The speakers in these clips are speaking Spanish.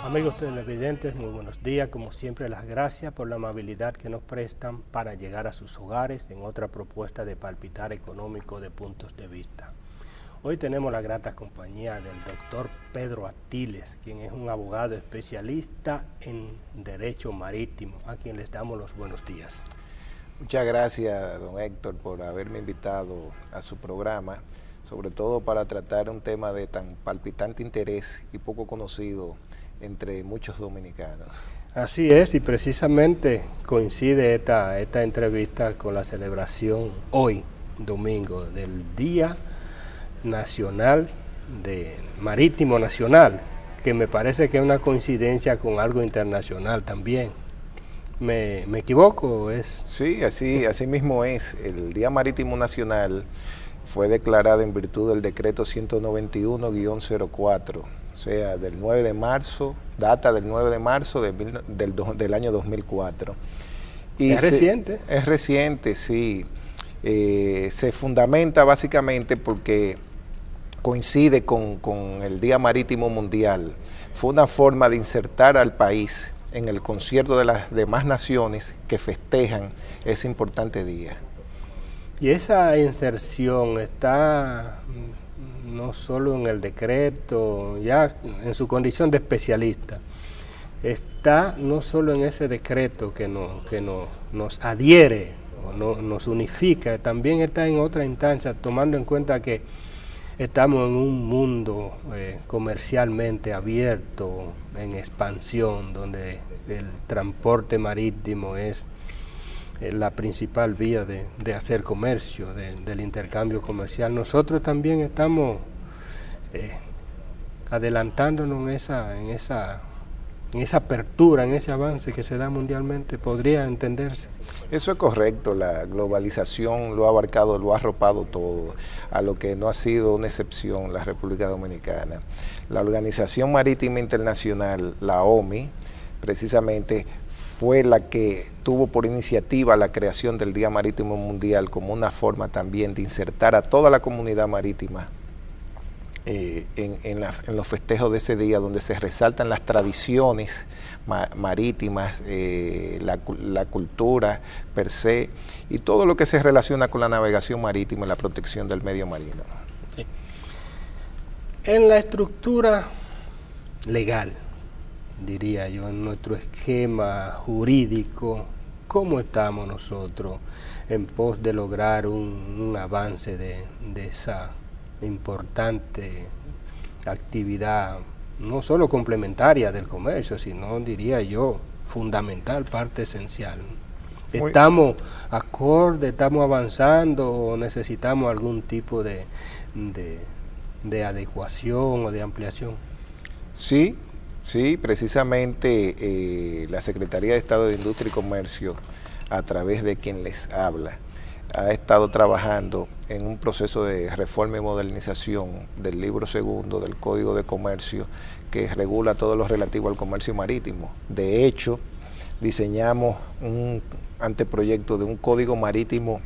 Amigos televidentes, muy buenos días. Como siempre, las gracias por la amabilidad que nos prestan para llegar a sus hogares en otra propuesta de palpitar económico de puntos de vista. Hoy tenemos la grata compañía del doctor Pedro Atiles, quien es un abogado especialista en Derecho Marítimo, a quien les damos los buenos días. Muchas gracias, don Héctor, por haberme invitado a su programa, sobre todo para tratar un tema de tan palpitante interés y poco conocido entre muchos dominicanos. Así es, y precisamente coincide esta entrevista con la celebración hoy, domingo, del Día Nacional de Marítimo Nacional, que me parece que es una coincidencia con algo internacional también. ¿Me equivoco? Sí, así mismo es. El Día Marítimo Nacional fue declarado en virtud del decreto 191-04, o sea, del 9 de marzo, data del 9 de marzo del año 2004. ¿Es reciente? Es reciente, sí. Se fundamenta básicamente porque coincide con el Día Marítimo Mundial. Fue una forma de insertar al país en el concierto de las demás naciones que festejan ese importante día. Y esa inserción está no solo en el decreto, ya en su condición de especialista, está no solo en ese decreto que nos adhiere o nos unifica, también está en otra instancia, tomando en cuenta que estamos en un mundo comercialmente abierto, en expansión, donde el transporte marítimo es la principal vía de hacer comercio, del intercambio comercial. Nosotros también estamos adelantándonos en esa apertura, en ese avance que se da mundialmente, podría entenderse. Eso es correcto, la globalización lo ha abarcado, lo ha arropado todo, a lo que no ha sido una excepción la República Dominicana. La Organización Marítima Internacional, la OMI, precisamente fue la que tuvo por iniciativa la creación del Día Marítimo Mundial como una forma también de insertar a toda la comunidad marítima en los festejos de ese día, donde se resaltan las tradiciones marítimas, la cultura per se, y todo lo que se relaciona con la navegación marítima y la protección del medio marino. Sí. En la estructura legal, diría yo, en nuestro esquema jurídico, ¿cómo estamos nosotros en pos de lograr un avance de esa importante actividad, no solo complementaria del comercio, sino, diría yo, fundamental, parte esencial? ¿Estamos acorde, estamos avanzando o necesitamos algún tipo de adecuación o de ampliación? Sí, precisamente la Secretaría de Estado de Industria y Comercio, a través de quien les habla, ha estado trabajando en un proceso de reforma y modernización del libro segundo del Código de Comercio, que regula todo lo relativo al comercio marítimo. De hecho, diseñamos un anteproyecto de un código marítimo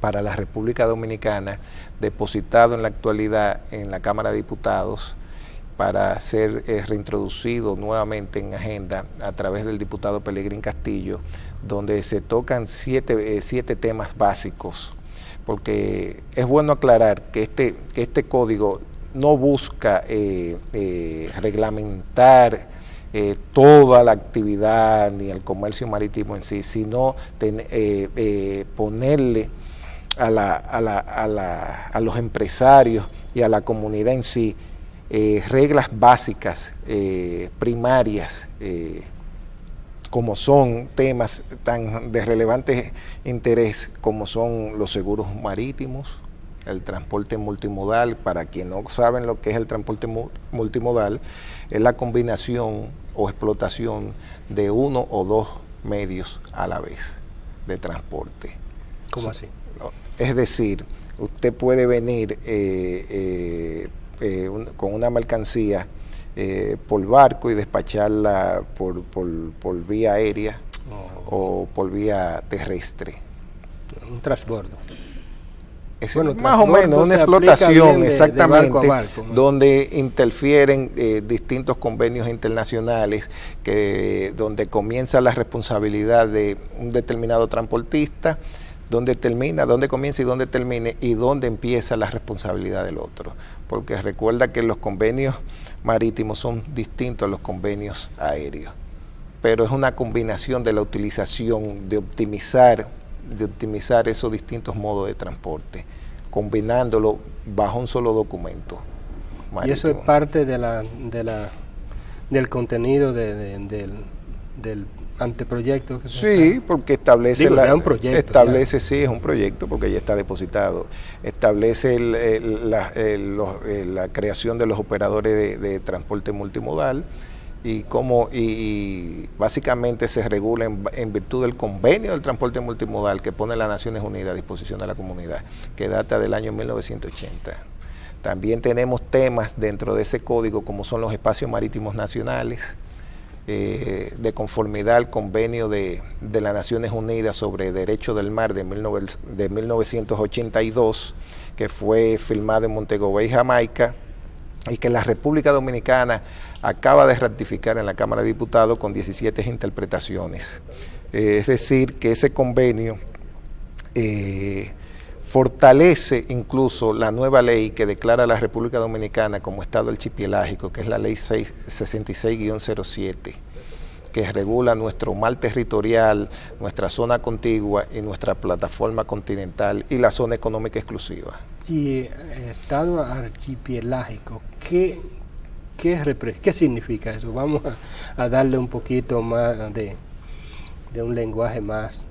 para la República Dominicana, depositado en la actualidad en la Cámara de Diputados, para ser reintroducido nuevamente en agenda a través del diputado Pelegrín Castillo, donde se tocan siete temas básicos, porque es bueno aclarar que este código no busca reglamentar toda la actividad ni el comercio marítimo en sí, sino ponerle a los empresarios y a la comunidad en sí reglas básicas, primarias, como son temas tan de relevante interés como son los seguros marítimos, el transporte multimodal. Para quienes no saben lo que es el transporte multimodal, es la combinación o explotación de uno o dos medios a la vez de transporte. ¿Cómo así? Es decir, usted puede venir con una mercancía por barco y despacharla por vía aérea o por vía terrestre. Un transbordo. Bueno, más o menos una explotación, exactamente, de barco a barco, ¿no? Donde interfieren distintos convenios internacionales, donde comienza la responsabilidad de un determinado transportista, donde comienza y dónde termine, y dónde empieza la responsabilidad del otro. Porque recuerda que los convenios marítimos son distintos a los convenios aéreos, pero es una combinación de la utilización, de optimizar esos distintos modos de transporte, combinándolo bajo un solo documento marítimo. Y eso es parte del contenido del anteproyecto. Sí, porque establece es un proyecto, sí, es un proyecto porque ya está depositado. Establece la creación de los operadores de transporte multimodal, y básicamente se regula en virtud del convenio del transporte multimodal que pone las Naciones Unidas a disposición de la comunidad, que data del año 1980. También tenemos temas dentro de ese código como son los espacios marítimos nacionales, de conformidad al convenio de las Naciones Unidas sobre Derecho del Mar de 1982, que fue firmado en Montego Bay, Jamaica, y que la República Dominicana acaba de ratificar en la Cámara de Diputados con 17 interpretaciones. Es decir, que ese convenio fortalece incluso la nueva ley que declara a la República Dominicana como Estado archipiélago, que es la Ley 66-07, que regula nuestro mar territorial, nuestra zona contigua y nuestra plataforma continental y la zona económica exclusiva. Y Estado archipiélago, ¿qué significa eso? Vamos a darle un poquito más de un lenguaje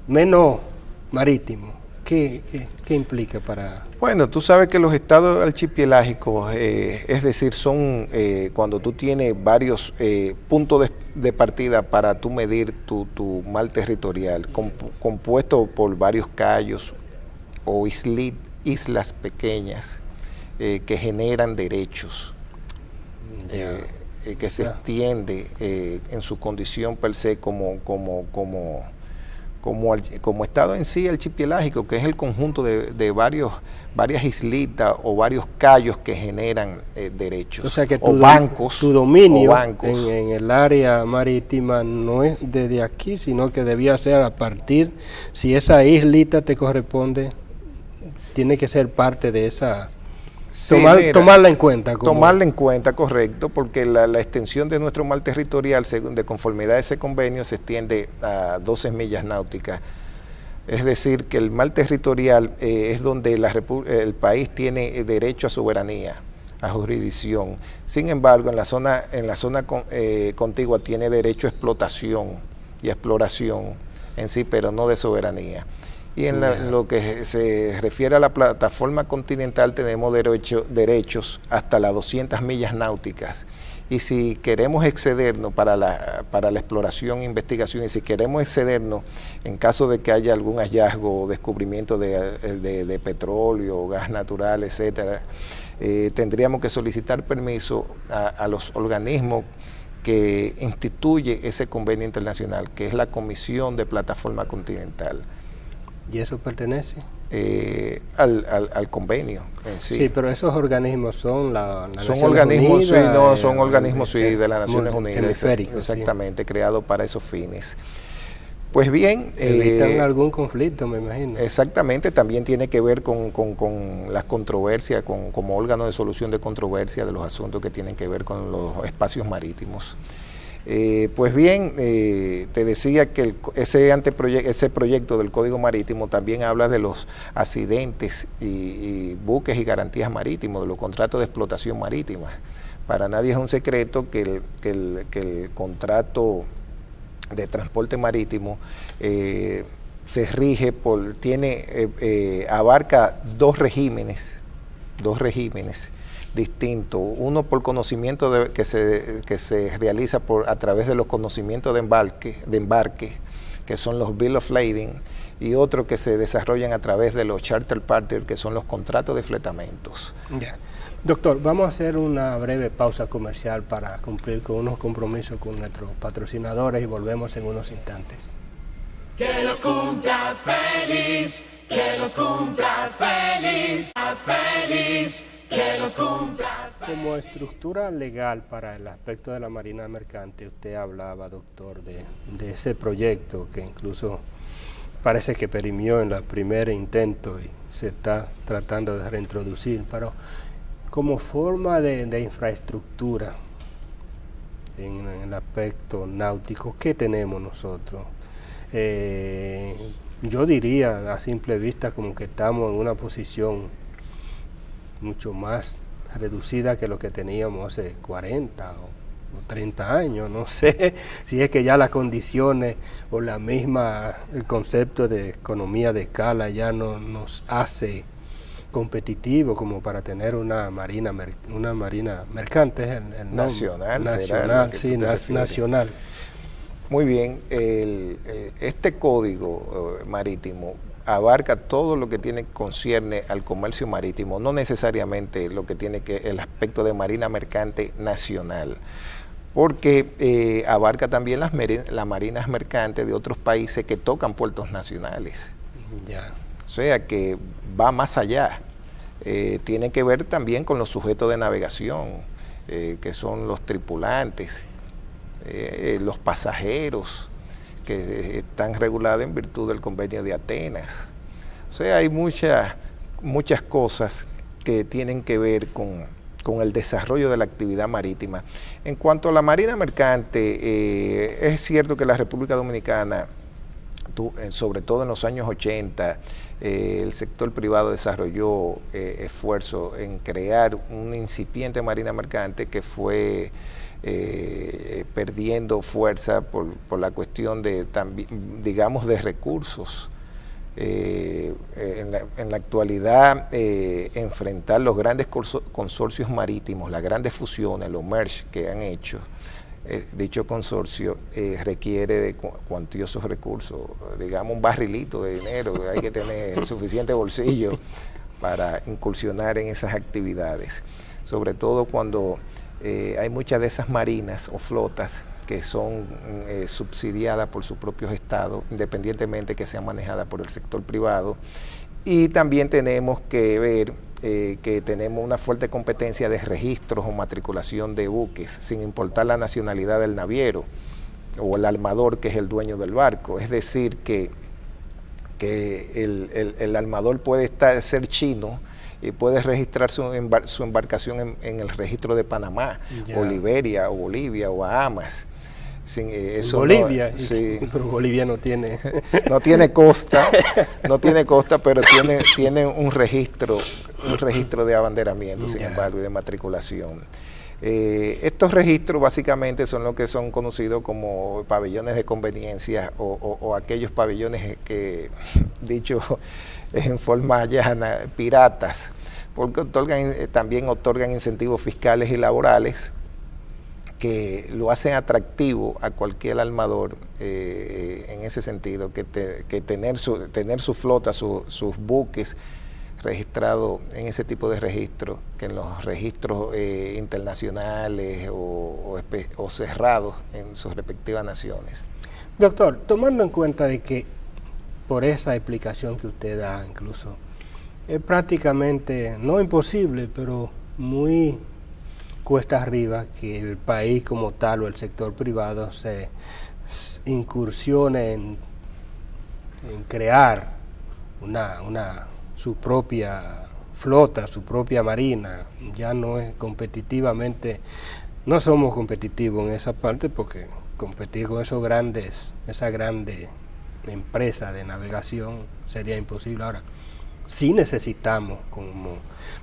menos marítimo. ¿Qué implica para...? Bueno, tú sabes que los estados archipielagos, es decir, son cuando tú tienes varios puntos de partida para tú medir tu mar territorial, compuesto por varios cayos o islas pequeñas que generan derechos, que se extiende en su condición per se como estado en sí archipiélago, que es el conjunto de varias islitas o varios cayos que generan derechos, o sea que bancos. Tu dominio en el área marítima no es desde aquí, sino que debía ser a partir, si esa islita te corresponde, tiene que ser parte de esa... Sí, tomarla en cuenta. Tomarla en cuenta, correcto, porque la extensión de nuestro mar territorial, de conformidad a ese convenio, se extiende a 12 millas náuticas. Es decir, que el mar territorial es donde el país tiene derecho a soberanía, a jurisdicción. Sin embargo, en la zona contigua tiene derecho a explotación y a exploración en sí, pero no de soberanía. Y en lo que se refiere a la plataforma continental tenemos derechos hasta las 200 millas náuticas. Y si queremos excedernos para la exploración e investigación, y si queremos excedernos en caso de que haya algún hallazgo o descubrimiento de petróleo, gas natural, etcétera, tendríamos que solicitar permiso a los organismos que instituye ese convenio internacional, que es la Comisión de Plataforma Continental. ¿Y eso pertenece? Al convenio en sí. Sí, pero esos organismos son son organismos, Unidas, sí, no, son organismos sí, de las Naciones Unidas, exactamente, sí, creados para esos fines. Pues bien, evitan algún conflicto, me imagino. Exactamente, también tiene que ver con las controversias, como órgano de solución de controversia de los asuntos que tienen que ver con los espacios marítimos. Pues bien, te decía que ese proyecto del Código Marítimo también habla de los accidentes y buques y garantías marítimos, de los contratos de explotación marítima. Para nadie es un secreto que el contrato de transporte marítimo se rige abarca dos regímenes distintos, uno por conocimiento que se realiza a través de los conocimientos de embarque, que son los Bill of Lading, y otro que se desarrollan a través de los Charter Parties, que son los contratos de fletamentos. Yeah. Doctor, vamos a hacer una breve pausa comercial para cumplir con unos compromisos con nuestros patrocinadores y volvemos en unos instantes. Que los cumplas feliz, que los cumplas feliz, feliz, que los cumplas feliz. Como estructura legal para el aspecto de la Marina Mercante, usted hablaba, doctor, de ese proyecto que incluso parece que perimió en el primer intento y se está tratando de reintroducir, pero como forma de infraestructura en el aspecto náutico, ¿qué tenemos nosotros? Yo diría a simple vista como que estamos en una posición mucho más reducida que lo que teníamos hace 40 o 30 años, no sé si es que ya las condiciones o el concepto de economía de escala ya no nos hace competitivo como para tener una marina mercante, el nacional, nacional, sí, nacional. Muy bien, este código marítimo abarca todo lo que concierne al comercio marítimo, no necesariamente lo que tiene el aspecto de marina mercante nacional, porque abarca también las marinas mercantes de otros países que tocan puertos nacionales. Ya. O sea que va más allá. Tiene que ver también con los sujetos de navegación, que son los tripulantes, los pasajeros, que están regulados en virtud del Convenio de Atenas. O sea, hay muchas cosas que tienen que ver con el desarrollo de la actividad marítima. En cuanto a la marina mercante, es cierto que la República Dominicana, sobre todo en los años 80, el sector privado desarrolló esfuerzos en crear una incipiente marina mercante que fue perdiendo fuerza por la cuestión de, digamos, de recursos. En la actualidad, enfrentar los grandes consorcios marítimos, las grandes fusiones, los merge que han hecho, dicho consorcio requiere de cuantiosos recursos, digamos un barrilito de dinero, hay que tener suficiente bolsillo para incursionar en esas actividades, sobre todo cuando hay muchas de esas marinas o flotas que son subsidiadas por sus propios estados, independientemente que sean manejadas por el sector privado. Y también tenemos que ver que tenemos una fuerte competencia de registros o matriculación de buques, sin importar la nacionalidad del naviero o el armador que es el dueño del barco. Es decir, que el armador puede ser chino y puede registrar su embarcación en el registro de Panamá, o Liberia, o Bolivia, o Bahamas. Eso Bolivia, no, sí. Pero Bolivia no tiene no tiene costa, pero tiene un registro de abanderamiento, sin embargo, y de matriculación. Estos registros básicamente son lo que son conocidos como pabellones de conveniencia o aquellos pabellones que, dicho en forma llana, piratas, porque también otorgan incentivos fiscales y laborales que lo hacen atractivo a cualquier armador en ese sentido, que tener su flota, sus buques registrados en ese tipo de registros, que en los registros internacionales o cerrados en sus respectivas naciones. Doctor, tomando en cuenta de que por esa explicación que usted da incluso, es prácticamente, no imposible, pero muy cuesta arriba que el país como tal o el sector privado se incursione en crear su propia flota, su propia marina. Ya no es competitivamente, no somos competitivos en esa parte, porque competir con esa grande empresa de navegación sería imposible. Ahora, sí necesitamos, como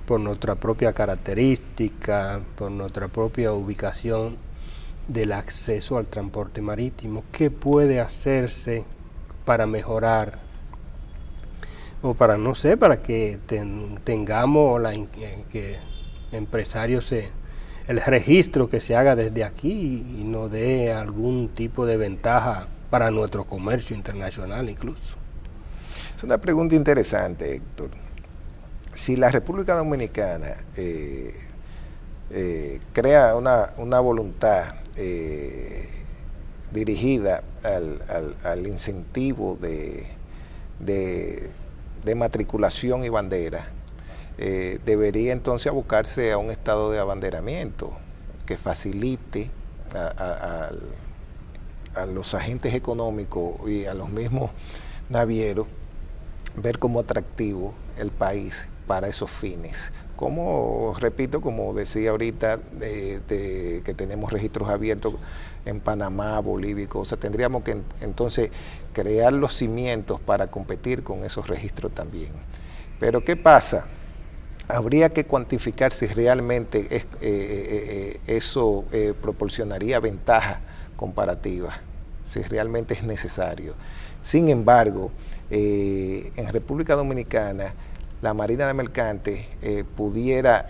por nuestra propia característica, por nuestra propia ubicación, del acceso al transporte marítimo. ¿Qué puede hacerse para mejorar o para, no sé, para que tengamos que empresarios el registro que se haga desde aquí y nos dé algún tipo de ventaja para nuestro comercio internacional incluso? Es una pregunta interesante, Héctor. Si la República Dominicana crea una voluntad dirigida al incentivo de matriculación y bandera, debería entonces abocarse a un estado de abanderamiento que facilite a los agentes económicos y a los mismos navieros ver como atractivo el país para esos fines. Como, repito, como decía ahorita, que tenemos registros abiertos en Panamá, Bolivia y cosas, tendríamos que entonces crear los cimientos para competir con esos registros también. Pero ¿qué pasa? Habría que cuantificar si realmente eso proporcionaría ventaja comparativa, si realmente es necesario. Sin embargo, en República Dominicana, la Marina de Mercantes pudiera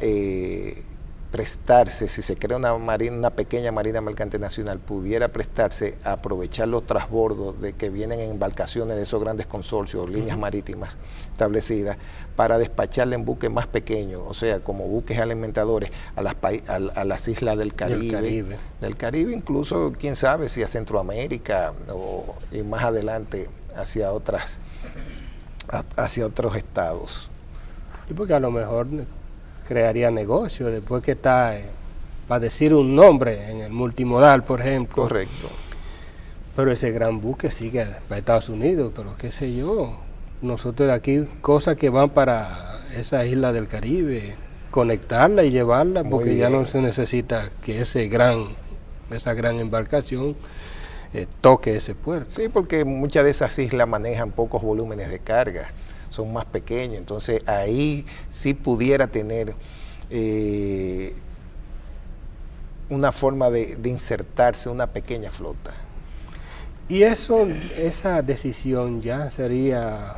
prestarse, si se crea una pequeña Marina Mercante Nacional, pudiera prestarse a aprovechar los transbordos de que vienen en embarcaciones de esos grandes consorcios, líneas marítimas establecidas, para despacharle en buques más pequeños, o sea, como buques alimentadores a las islas del Caribe. Del Caribe incluso, quién sabe si a Centroamérica y más adelante hacia otros estados. Y porque a lo mejor crearía negocio después que está, para decir un nombre, en el multimodal, por ejemplo. Correcto. Pero ese gran buque sigue para Estados Unidos, pero qué sé yo, nosotros de aquí, cosas que van para esa isla del Caribe, conectarla y llevarla, porque ya no se necesita que esa gran embarcación toque ese puerto. Sí, porque muchas de esas islas manejan pocos volúmenes de carga, son más pequeños, entonces ahí sí pudiera tener una forma de insertarse una pequeña flota. Y esa decisión ya sería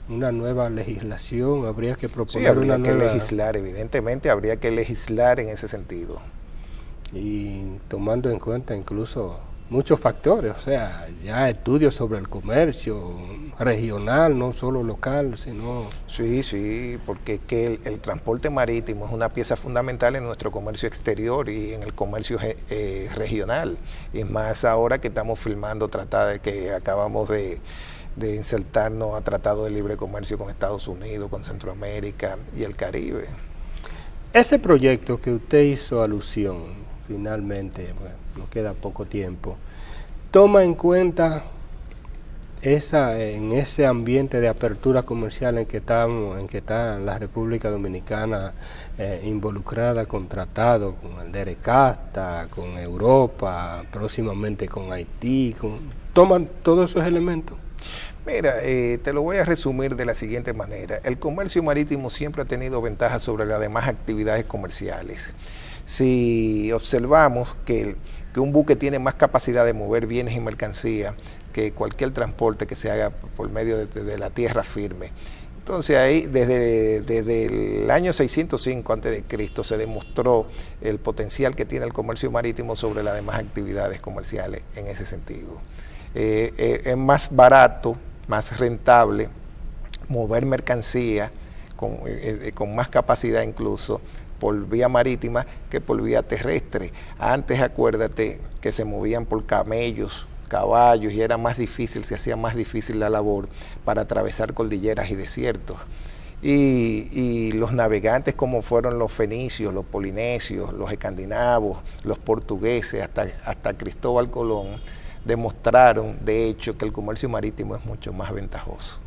una nueva legislación, habría que proponer una nueva... Sí, habría que legislar, evidentemente habría que legislar en ese sentido. Y tomando en cuenta incluso muchos factores, o sea, ya estudios sobre el comercio regional, no solo local, sino... Sí, porque es que el transporte marítimo es una pieza fundamental en nuestro comercio exterior y en el comercio regional, y más ahora que estamos firmando tratados, que acabamos de insertarnos a tratados de libre comercio con Estados Unidos, con Centroamérica y el Caribe. Ese proyecto que usted hizo alusión, finalmente, bueno, nos queda poco tiempo, toma en cuenta en ese ambiente de apertura comercial en que está la República Dominicana involucrada con tratados, con el DERECASTA, con Europa, próximamente con Haití, toman todos esos elementos. Mira, te lo voy a resumir de la siguiente manera. El comercio marítimo siempre ha tenido ventajas sobre las demás actividades comerciales. Si observamos que un buque tiene más capacidad de mover bienes y mercancías que cualquier transporte que se haga por medio de la tierra firme. Entonces ahí, desde el año 605 a.C., se demostró el potencial que tiene el comercio marítimo sobre las demás actividades comerciales en ese sentido. Es más barato, más rentable mover mercancía con más capacidad incluso por vía marítima que por vía terrestre. Antes, acuérdate que se movían por camellos, caballos, y era más difícil, se hacía más difícil la labor para atravesar cordilleras y desiertos. Y los navegantes, como fueron los fenicios, los polinesios, los escandinavos, los portugueses, hasta Cristóbal Colón, demostraron, de hecho, que el comercio marítimo es mucho más ventajoso.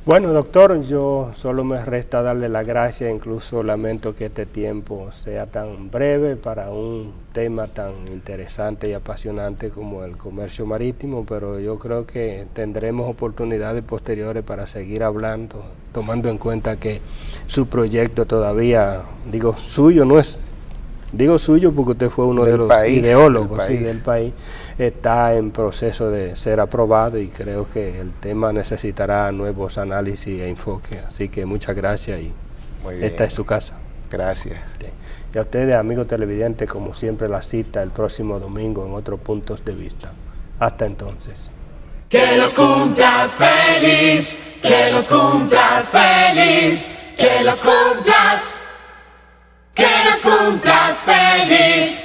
Bueno, doctor, yo solo me resta darle las gracias, incluso lamento que este tiempo sea tan breve para un tema tan interesante y apasionante como el comercio marítimo, pero yo creo que tendremos oportunidades posteriores para seguir hablando, tomando en cuenta que su proyecto todavía, digo suyo porque usted fue uno de los ideólogos del país, está en proceso de ser aprobado y creo que el tema necesitará nuevos análisis e enfoque. Así que muchas gracias y esta es su casa. Gracias. Sí. Y a ustedes, amigos televidentes, como siempre, la cita el próximo domingo en otros puntos de vista. Hasta entonces. Que los cumplas feliz, que los cumplas feliz, que los cumplas feliz.